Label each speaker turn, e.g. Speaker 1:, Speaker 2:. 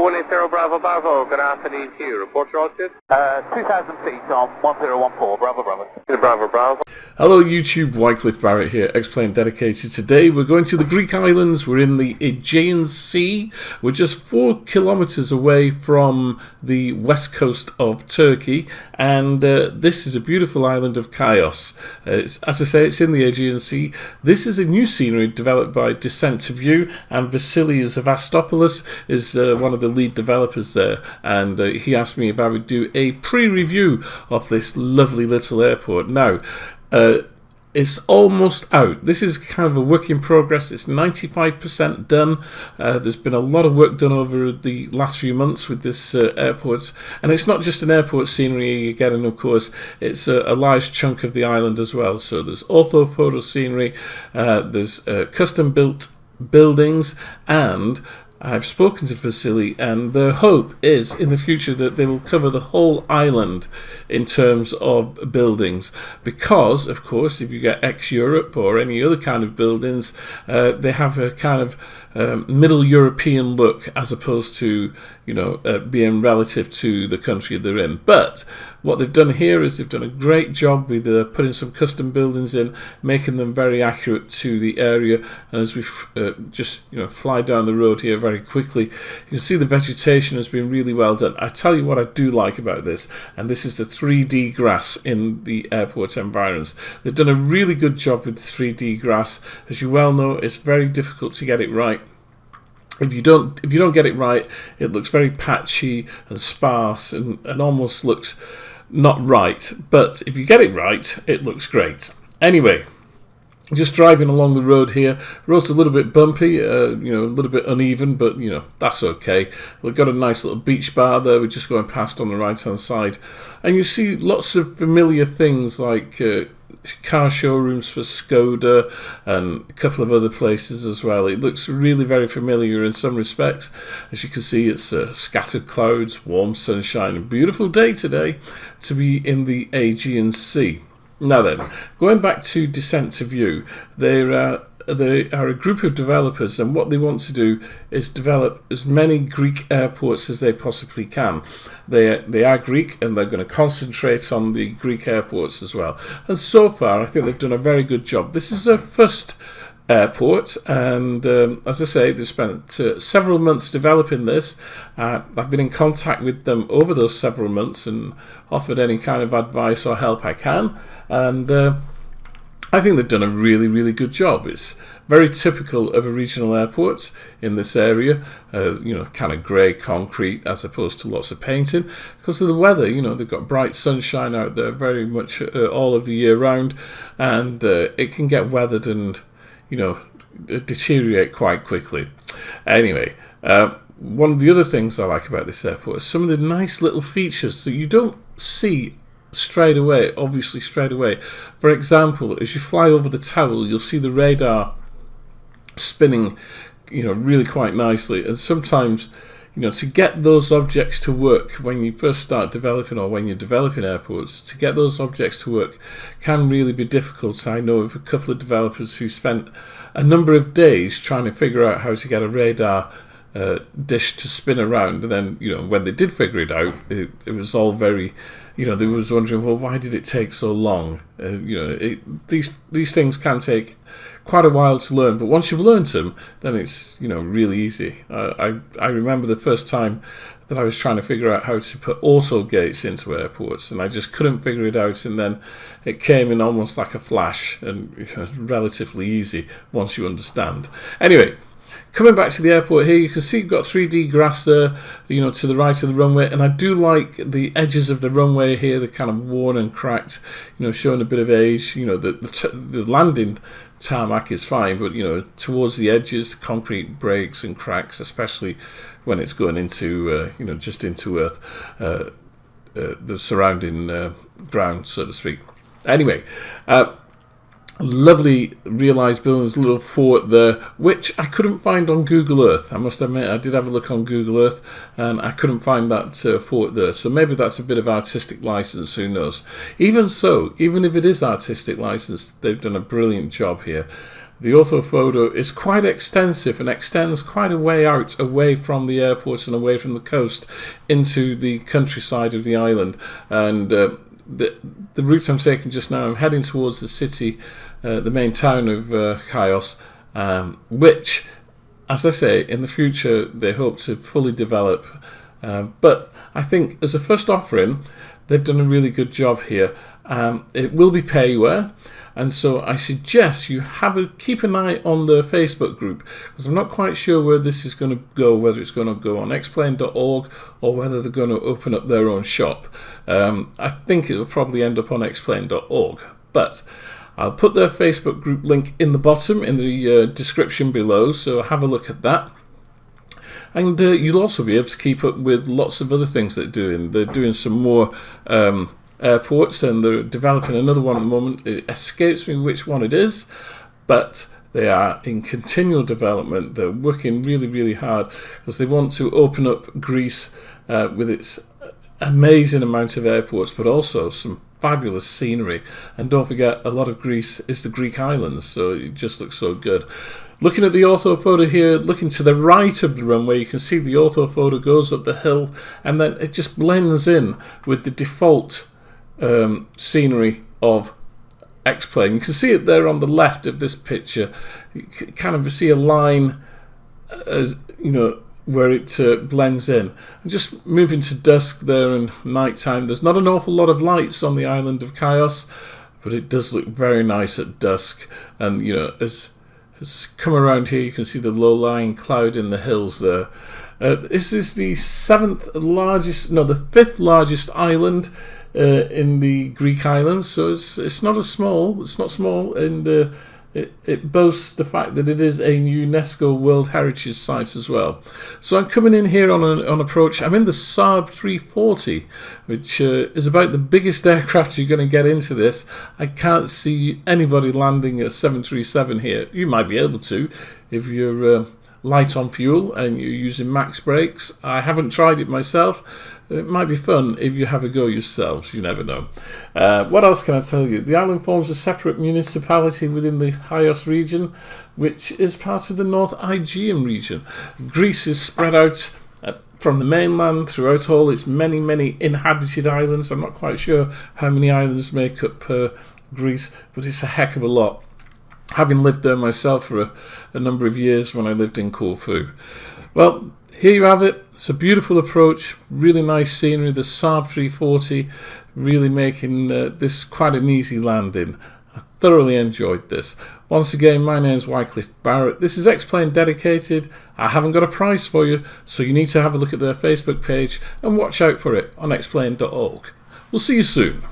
Speaker 1: 180 Bravo Bravo, good afternoon to you. Report your altitude?
Speaker 2: 2,000 feet on 1014, Bravo Bravo.
Speaker 1: Bravo Bravo.
Speaker 3: Hello YouTube, Wycliffe Barrett here, X-Plane Dedicated. Today we're going to the Greek islands. We're in the Aegean Sea. We're just 4 kilometers away from the west coast of Turkey, and this is a beautiful island of Chios. As I say, it's in the Aegean Sea. This is a new scenery developed by Descent to View, and Vasilis Avastopoulos is one of the lead developers there, and he asked me if I would do a pre-review of this lovely little airport. Now, it's almost out. This is kind of a work in progress. It's 95% done. There's been a lot of work done over the last few months with this airport, and it's not just an airport scenery you're getting, of course. It's a large chunk of the island as well. So there's orthophoto scenery, there's custom built buildings, and I've spoken to Vasily, and the hope is in the future that they will cover the whole island in terms of buildings, because of course if you get ex-Europe or any other kind of buildings, they have a kind of middle European look as opposed to, you know, being relative to the country they're in. But what they've done here is they've done a great job with putting some custom buildings in, making them very accurate to the area. And as we just fly down the road here very quickly, you can see the vegetation has been really well done. I tell you what I do like about this, and this is the 3D grass in the airport environs. They've done a really good job with the 3D grass. As you well know, it's very difficult to get it right. If you don't get it right, it looks very patchy and sparse and almost looks not right. But if you get it right, it looks great. Anyway, just driving along the road here. Road's a little bit bumpy, a little bit uneven, but that's okay. We've got a nice little beach bar there. We're just going past on the right hand side, and you see lots of familiar things like car showrooms for Skoda and a couple of other places as well. It looks really very familiar in some respects. As you can see, it's scattered clouds, warm sunshine, and beautiful day today to be in the Aegean Sea. Now then, going back to Descent to View, they are a group of developers, and what they want to do is develop as many Greek airports as they possibly can. They are Greek, and they're going to concentrate on the Greek airports as well. And so far, I think they've done a very good job. This is their first airport, and as I say, they spent several months developing this. I've been in contact with them over those several months and offered any kind of advice or help I can, and I think they've done a really, really good job. It's very typical of a regional airport in this area, kind of grey concrete as opposed to lots of painting. Because of the weather, they've got bright sunshine out there very much all of the year round, and it can get weathered and, deteriorate quite quickly. Anyway, one of the other things I like about this airport is some of the nice little features that you don't see straight away. For example, as you fly over the tower, you'll see the radar spinning really quite nicely, and sometimes to get those objects to work when you first start developing, or when you're developing airports, to get those objects to work can really be difficult. I know of a couple of developers who spent a number of days trying to figure out how to get a radar dish to spin around, and then when they did figure it out, it was all very they was wondering, well, why did it take so long? These things can take quite a while to learn, but once you've learned them, then it's really easy. I remember the first time that I was trying to figure out how to put auto gates into airports, and I just couldn't figure it out, and then it came in almost like a flash, and it's relatively easy once you understand. Anyway, coming back to the airport here, you can see you've got 3D grass there, to the right of the runway, and I do like the edges of the runway here. They're kind of worn and cracked, showing a bit of age. The landing tarmac is fine, but towards the edges, concrete breaks and cracks, especially when it's going into just into earth, the surrounding ground, so to speak. Anyway. Lovely realised buildings, little fort there, which I couldn't find on Google Earth. I must admit, I did have a look on Google Earth, and I couldn't find that fort there. So maybe that's a bit of artistic license, who knows. Even so, even if it is artistic license, they've done a brilliant job here. The orthophoto is quite extensive and extends quite a way out, away from the airport and away from the coast into the countryside of the island. And the route I'm taking just now, I'm heading towards the city, the main town of Chios, which, as I say, in the future they hope to fully develop. But I think as a first offering, they've done a really good job here. It will be payware, and so I suggest you keep an eye on the Facebook group, because I'm not quite sure where this is going to go, whether it's going to go on xplane.org or whether they're going to open up their own shop. I think it will probably end up on xplane.org, but I'll put their Facebook group link in the bottom in the description below, so have a look at that. And you'll also be able to keep up with lots of other things they're doing. They're doing some more airports, and they're developing another one at the moment. It escapes me which one it is, but they are in continual development. They're working really, really hard because they want to open up Greece with its amazing amount of airports, but also some fabulous scenery. And don't forget, a lot of Greece is the Greek islands, so it just looks so good. Looking at the orthophoto here, looking to the right of the runway, you can see the orthophoto goes up the hill, and then it just blends in with the default scenery of X-Plane. You can see it there on the left of this picture. You can kind of see a line, where it blends in. And just moving to dusk there and night time, there's not an awful lot of lights on the island of Chios, but it does look very nice at dusk. And as come around here, you can see the low-lying cloud in the hills there. This is the the fifth largest island in the Greek islands, so it's not small, and it boasts the fact that it is a UNESCO World Heritage Site as well. So I'm coming in here on approach. I'm in the Saab 340, which is about the biggest aircraft you're going to get into this. I can't see anybody landing a 737 here. You might be able to if you're light on fuel and you're using max brakes. I haven't tried it myself. It might be fun if you have a go yourselves. You never know. What else can I tell you? The island forms a separate municipality within the Chios region, which is part of the North Aegean region. Greece is spread out from the mainland throughout all its many, many inhabited islands. I'm not quite sure how many islands make up Greece, but it's a heck of a lot. Having lived there myself for a number of years when I lived in Corfu. Well, here you have it. It's a beautiful approach, really nice scenery. The Saab 340 really making this quite an easy landing. I thoroughly enjoyed this. Once again, my name's Wycliffe Barrett. This is X-Plane Dedicated. I haven't got a price for you, so you need to have a look at their Facebook page and watch out for it on xplane.org. We'll see you soon.